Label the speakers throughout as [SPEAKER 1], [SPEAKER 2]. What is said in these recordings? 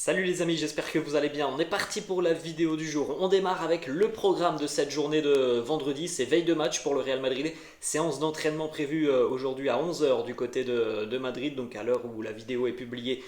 [SPEAKER 1] Salut les amis, j'espère que vous allez bien. On est parti pour la vidéo du jour. On démarre avec le programme de cette journée de vendredi. C'est veille de match pour le Real Madrid. Séance d'entraînement prévue aujourd'hui à 11 heures du côté de Madrid. Donc à l'heure où la vidéo est publiée,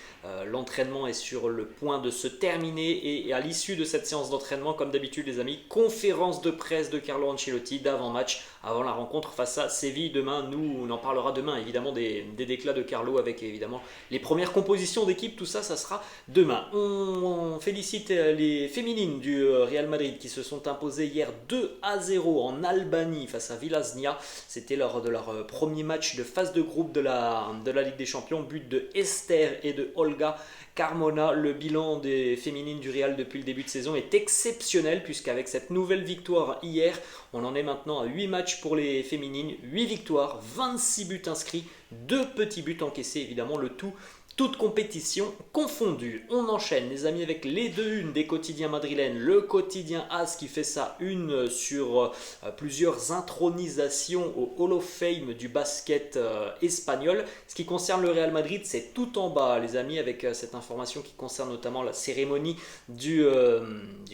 [SPEAKER 1] l'entraînement est sur le point de se terminer. Et à l'issue de cette séance d'entraînement, comme d'habitude les amis, conférence de presse de Carlo Ancelotti d'avant-match, avant la rencontre face à Séville demain. Nous, on en parlera demain évidemment des déclats de Carlo avec évidemment les premières compositions d'équipe. Tout ça, ça sera demain. On félicite les féminines du Real Madrid qui se sont imposées hier 2-0 en Albanie face à Villasnia. C'était lors de leur premier match de phase de groupe de la Ligue des Champions. But de Esther et de Olga Carmona. Le bilan des féminines du Real depuis le début de saison est exceptionnel puisqu'avec cette nouvelle victoire hier, on en est maintenant à 8 matchs pour les féminines, 8 victoires, 26 buts inscrits, 2 petits buts encaissés évidemment, le tout toute compétition confondue. On enchaîne les amis avec les deux unes des quotidiens madrilènes. Le quotidien AS qui fait sa une sur plusieurs intronisations au Hall of Fame du basket espagnol. Ce qui concerne le Real Madrid, c'est tout en bas les amis avec cette information qui concerne notamment la cérémonie du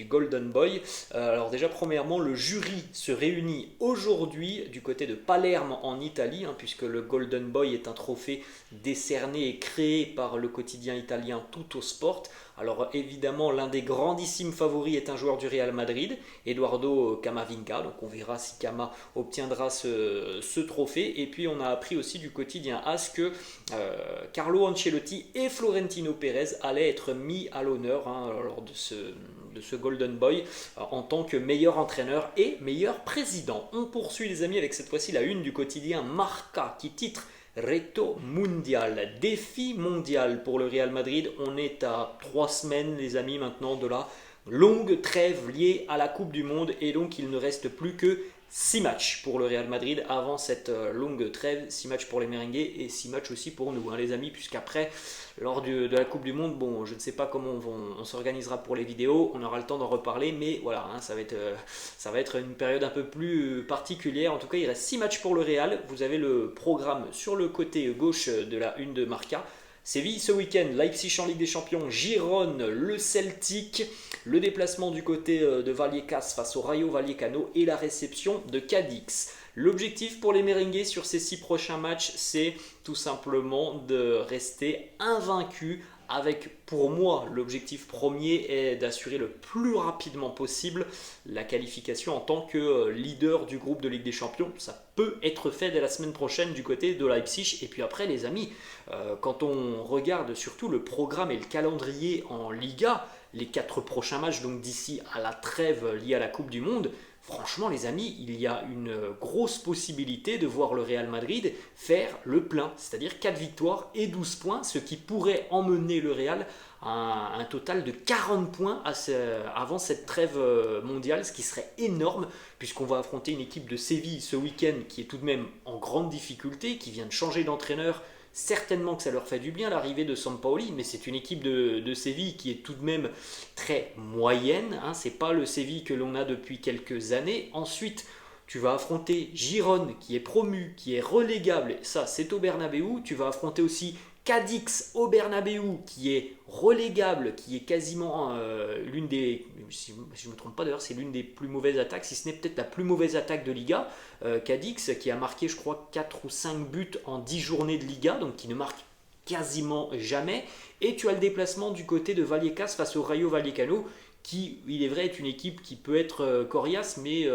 [SPEAKER 1] Golden Boy. Alors déjà premièrement, le jury se réunit aujourd'hui du côté de Palerme en Italie, puisque le Golden Boy est un trophée décerné et créé par le quotidien italien Tutto Sport. Alors évidemment l'un des grandissimes favoris est un joueur du Real Madrid, Eduardo Camavinga, donc on verra si Cama obtiendra ce trophée. Et puis on a appris aussi du quotidien AS que Carlo Ancelotti et Florentino Pérez allaient être mis à l'honneur lors de ce Golden Boy en tant que meilleur entraîneur et meilleur président. On poursuit les amis avec cette fois-ci la une du quotidien Marca qui titre Reto Mundial, défi mondial pour le Real Madrid. On est à 3 semaines les amis maintenant de la longue trêve liée à la Coupe du Monde et donc il ne reste plus que 6 matchs pour le Real Madrid avant cette longue trêve, 6 matchs pour les merengues et 6 matchs aussi pour nous les amis, puisqu'après lors de la Coupe du Monde, bon je ne sais pas comment on s'organisera pour les vidéos, on aura le temps d'en reparler, mais voilà, ça va être une période un peu plus particulière. En tout cas il reste 6 matchs pour le Real. Vous avez le programme sur le côté gauche de la une de Marca. Séville ce week-end, Leipzig en Ligue des Champions, Gérone, le Celtic, le déplacement du côté de Vallecas face au Rayo Vallecano et la réception de Cadix. L'objectif pour les merengues sur ces 6 prochains matchs, c'est tout simplement de rester invaincus avec, pour moi, l'objectif premier est d'assurer le plus rapidement possible la qualification en tant que leader du groupe de Ligue des Champions. Ça peut être fait dès la semaine prochaine du côté de Leipzig. Et puis après les amis, quand on regarde surtout le programme et le calendrier en Liga, les 4 prochains matchs donc d'ici à la trêve liée à la Coupe du Monde, franchement les amis, il y a une grosse possibilité de voir le Real Madrid faire le plein, c'est-à-dire 4 victoires et 12 points, ce qui pourrait emmener le Real à un total de 40 points avant cette trêve mondiale, ce qui serait énorme puisqu'on va affronter une équipe de Séville ce week-end qui est tout de même en grande difficulté, qui vient de changer d'entraîneur. Certainement que ça leur fait du bien l'arrivée de Sampaoli, mais c'est une équipe de Séville qui est tout de même très moyenne. C'est pas le Séville que l'on a depuis quelques années. Ensuite, tu vas affronter Gérone qui est promu, qui est relégable. Ça, c'est au Bernabéu. Tu vas affronter aussi Cadix au Bernabéu qui est relégable, qui est quasiment l'une des, si je ne me trompe pas d'ailleurs, c'est l'une des plus mauvaises attaques, si ce n'est peut-être la plus mauvaise attaque de Liga. Cadix qui a marqué je crois 4 ou 5 buts en 10 journées de Liga, donc qui ne marque quasiment jamais. Et tu as le déplacement du côté de Vallecas face au Rayo Vallecano, qui, il est vrai, est une équipe qui peut être coriace, mais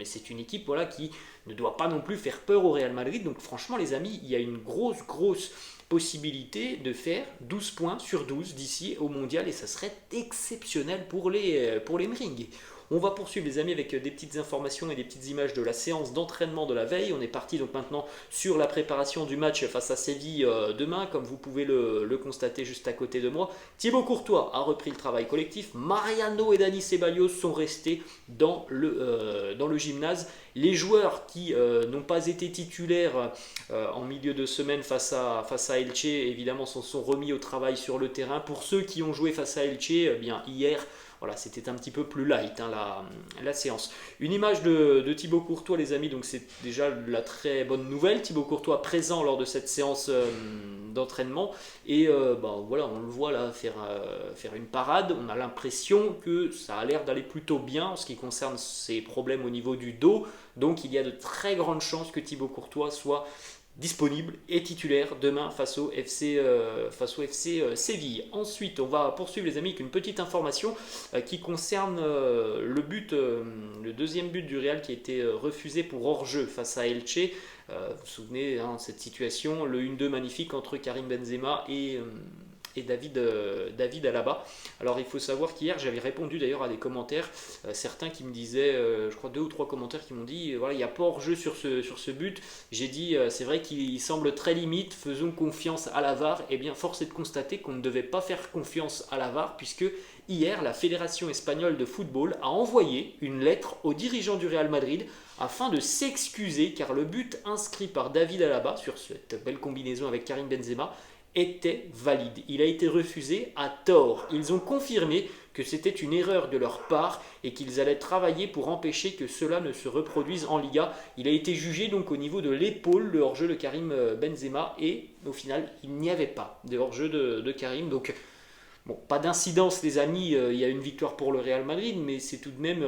[SPEAKER 1] c'est une équipe qui ne doit pas non plus faire peur au Real Madrid. Donc franchement les amis, il y a une grosse possibilité de faire 12 points sur 12 d'ici au mondial et ça serait exceptionnel pour les merengues. On va poursuivre les amis avec des petites informations et des petites images de la séance d'entraînement de la veille. On est parti donc maintenant sur la préparation du match face à Séville demain, comme vous pouvez le constater juste à côté de moi. Thibaut Courtois a repris le travail collectif. Mariano et Dani Ceballos sont restés dans le gymnase. Les joueurs qui n'ont pas été titulaires en milieu de semaine face à Elche, évidemment, s'en sont remis au travail sur le terrain. Pour ceux qui ont joué face à Elche, bien hier, voilà, c'était un petit peu plus light hein, la séance. Une image de Thibaut Courtois, les amis, donc c'est déjà la très bonne nouvelle. Thibaut Courtois présent lors de cette séance d'entraînement. Et voilà, on le voit là faire une parade. On a l'impression que ça a l'air d'aller plutôt bien en ce qui concerne ses problèmes au niveau du dos. Donc il y a de très grandes chances que Thibaut Courtois soit disponible et titulaire demain face au FC Séville. Ensuite, on va poursuivre les amis avec une petite information qui concerne le deuxième but du Real qui a été refusé pour hors-jeu face à Elche. Vous vous souvenez de cette situation, le 1-2 magnifique entre Karim Benzema et David Alaba. Alors il faut savoir qu'hier j'avais répondu d'ailleurs à des commentaires, certains qui me disaient, je crois 2 ou 3 commentaires qui m'ont dit voilà, il n'y a pas hors-jeu sur ce but. J'ai dit c'est vrai qu'il semble très limite, faisons confiance à la VAR. Et bien force est de constater qu'on ne devait pas faire confiance à la VAR puisque hier la Fédération espagnole de football a envoyé une lettre aux dirigeants du Real Madrid afin de s'excuser car le but inscrit par David Alaba sur cette belle combinaison avec Karim Benzema était valide. Il a été refusé à tort. Ils ont confirmé que c'était une erreur de leur part et qu'ils allaient travailler pour empêcher que cela ne se reproduise en Liga. Il a été jugé donc au niveau de l'épaule, le hors-jeu de Karim Benzema, et au final, il n'y avait pas de hors-jeu de Karim. Donc, bon, pas d'incidence les amis, il y a une victoire pour le Real Madrid, mais c'est tout de même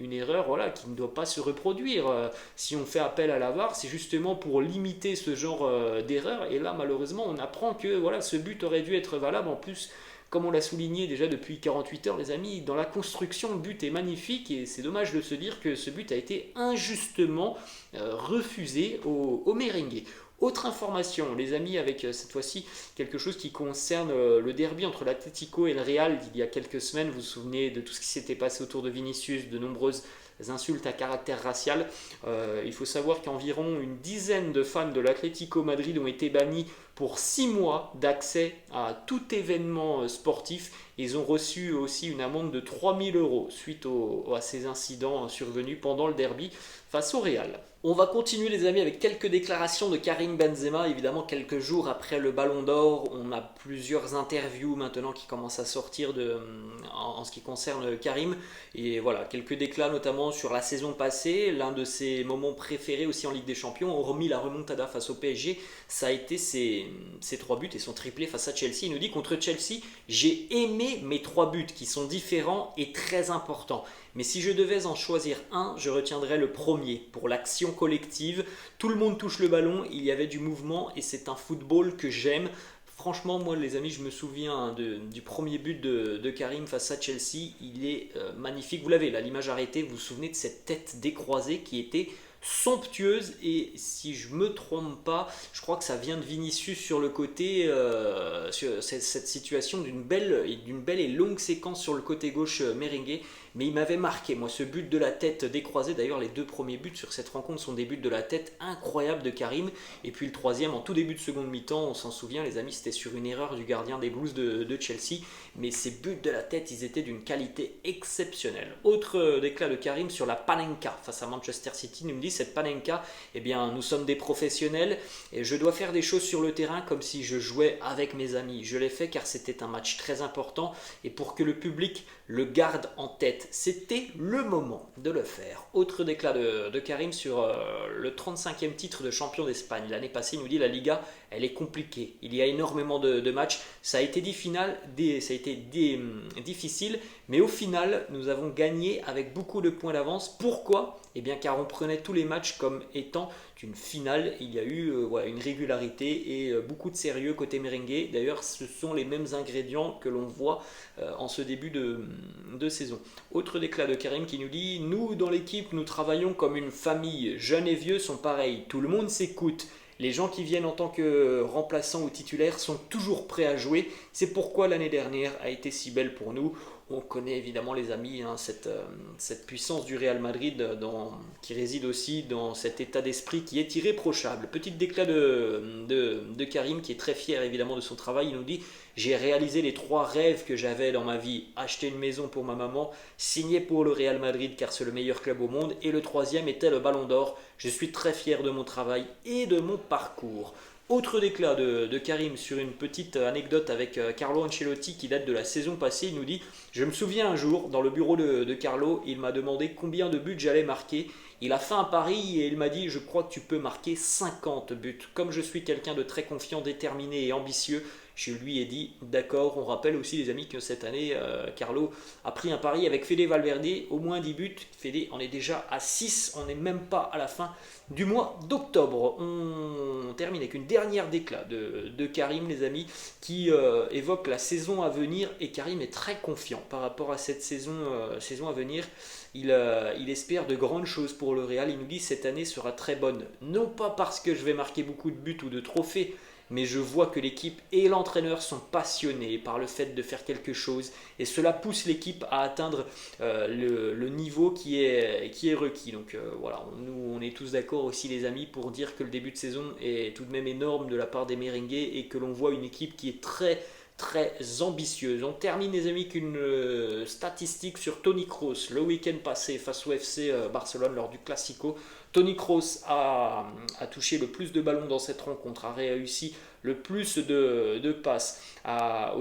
[SPEAKER 1] une erreur voilà, qui ne doit pas se reproduire. Si on fait appel à la VAR, c'est justement pour limiter ce genre d'erreur. Et là, malheureusement, on apprend que voilà, ce but aurait dû être valable. En plus, comme on l'a souligné déjà depuis 48 heures, les amis, dans la construction, le but est magnifique. Et c'est dommage de se dire que ce but a été injustement refusé au merengue. Autre information, les amis, avec cette fois-ci quelque chose qui concerne le derby entre l'Atlético et le Real il y a quelques semaines. Vous vous souvenez de tout ce qui s'était passé autour de Vinicius, de nombreuses insultes à caractère racial. Il faut savoir qu'environ une dizaine de fans de l'Atlético Madrid ont été bannis pour 6 mois d'accès à tout événement sportif. Ils ont reçu aussi une amende de 3 000 € suite à ces incidents survenus pendant le derby face au Real. On va continuer les amis avec quelques déclarations de Karim Benzema, évidemment quelques jours après le Ballon d'Or. On a plusieurs interviews maintenant qui commencent à sortir en ce qui concerne Karim. Et voilà, quelques déclats notamment sur la saison passée, l'un de ses moments préférés aussi en Ligue des Champions, hormis la remontada face au PSG, ça a été ses 3 buts et son triplé face à Chelsea. Il nous dit contre Chelsea, j'ai aimé mes 3 buts qui sont différents et très importants. Mais si je devais en choisir un, je retiendrais le premier pour l'action collective. Tout le monde touche le ballon, il y avait du mouvement et c'est un football que j'aime. Franchement, moi les amis, je me souviens du premier but de Karim face à Chelsea. Il est magnifique. Vous l'avez là, l'image arrêtée. Vous vous souvenez de cette tête décroisée qui était somptueuse, et si je me trompe pas, je crois que ça vient de Vinicius sur le côté, sur cette situation d'une belle et longue séquence sur le côté gauche merengue. Mais il m'avait marqué, moi, ce but de la tête décroisé. D'ailleurs, les 2 premiers buts sur cette rencontre sont des buts de la tête incroyables de Karim. Et puis le troisième, en tout début de seconde mi-temps, on s'en souvient, les amis, c'était sur une erreur du gardien des Blues de Chelsea. Mais ces buts de la tête, ils étaient d'une qualité exceptionnelle. Autre déclat de Karim sur la Panenka face à Manchester City. Il nous dit, cette Panenka, eh bien, nous sommes des professionnels et je dois faire des choses sur le terrain comme si je jouais avec mes amis. Je l'ai fait car c'était un match très important et pour que le public le garde en tête. C'était le moment de le faire. Autre déclat de Karim sur le 35e titre de champion d'Espagne. L'année passée, il nous dit la Liga, elle est compliquée. Il y a énormément de matchs. Ça a été difficile, mais au final, nous avons gagné avec beaucoup de points d'avance. Pourquoi ? Eh bien, car on prenait tous les matchs comme étant une finale. Il y a eu une régularité et beaucoup de sérieux côté merengue. D'ailleurs, ce sont les mêmes ingrédients que l'on voit en ce début de saison. Autre déclat de Karim qui nous dit « Nous, dans l'équipe, nous travaillons comme une famille. Jeunes et vieux sont pareils. Tout le monde s'écoute. Les gens qui viennent en tant que remplaçants ou titulaires sont toujours prêts à jouer. C'est pourquoi l'année dernière a été si belle pour nous. » On connaît évidemment les amis cette puissance du Real Madrid qui réside aussi dans cet état d'esprit qui est irréprochable. Petit déclat de Karim qui est très fier évidemment de son travail. Il nous dit « J'ai réalisé les 3 rêves que j'avais dans ma vie. Acheter une maison pour ma maman, signer pour le Real Madrid car c'est le meilleur club au monde et le 3e était le Ballon d'Or. Je suis très fier de mon travail et de mon parcours. » Autre déclat de Karim sur une petite anecdote avec Carlo Ancelotti qui date de la saison passée. Il nous dit: je me souviens un jour, dans le bureau de Carlo, il m'a demandé combien de buts j'allais marquer. Il a fait un pari et il m'a dit: je crois que tu peux marquer 50 buts. Comme je suis quelqu'un de très confiant, déterminé et ambitieux, je lui ai dit d'accord. On rappelle aussi les amis que cette année, Carlo a pris un pari avec Fede Valverde, au moins 10 buts. Fede en est déjà à 6, on n'est même pas à la fin du mois d'octobre. On termine avec une dernière déclat de Karim, les amis, qui évoque la saison à venir, et Karim est très confiant par rapport à cette saison à venir. Il espère de grandes choses pour le Real. Il nous dit: cette année sera très bonne, non pas parce que je vais marquer beaucoup de buts ou de trophées, mais je vois que l'équipe et l'entraîneur sont passionnés par le fait de faire quelque chose, et cela pousse l'équipe à atteindre le niveau qui est requis. Donc voilà, nous on est tous d'accord aussi les amis pour dire que le début de saison est tout de même énorme de la part des merengues et que l'on voit une équipe qui est très très ambitieuse. On termine les amis qu'une statistique sur Toni Kroos le week-end passé face au FC Barcelone lors du Classico. Toni Kroos a touché le plus de ballons dans cette rencontre, a réussi le plus de passes, a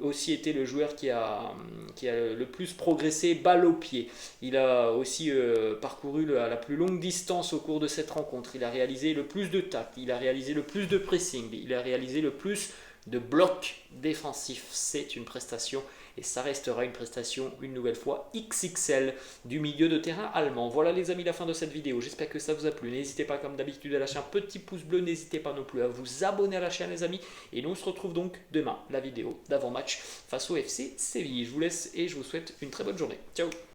[SPEAKER 1] aussi été le joueur qui a le plus progressé balle au pied. Il a aussi parcouru la plus longue distance au cours de cette rencontre. Il a réalisé le plus de tacles, il a réalisé le plus de pressing, il a réalisé le plus de blocs défensifs. C'est une prestation, et ça restera une prestation une nouvelle fois XXL du milieu de terrain allemand. Voilà les amis, la fin de cette vidéo. J'espère que ça vous a plu. N'hésitez pas comme d'habitude à lâcher un petit pouce bleu. N'hésitez pas non plus à vous abonner à la chaîne les amis. Et nous on se retrouve donc demain, la vidéo d'avant-match face au FC Séville. Je vous laisse et je vous souhaite une très bonne journée. Ciao.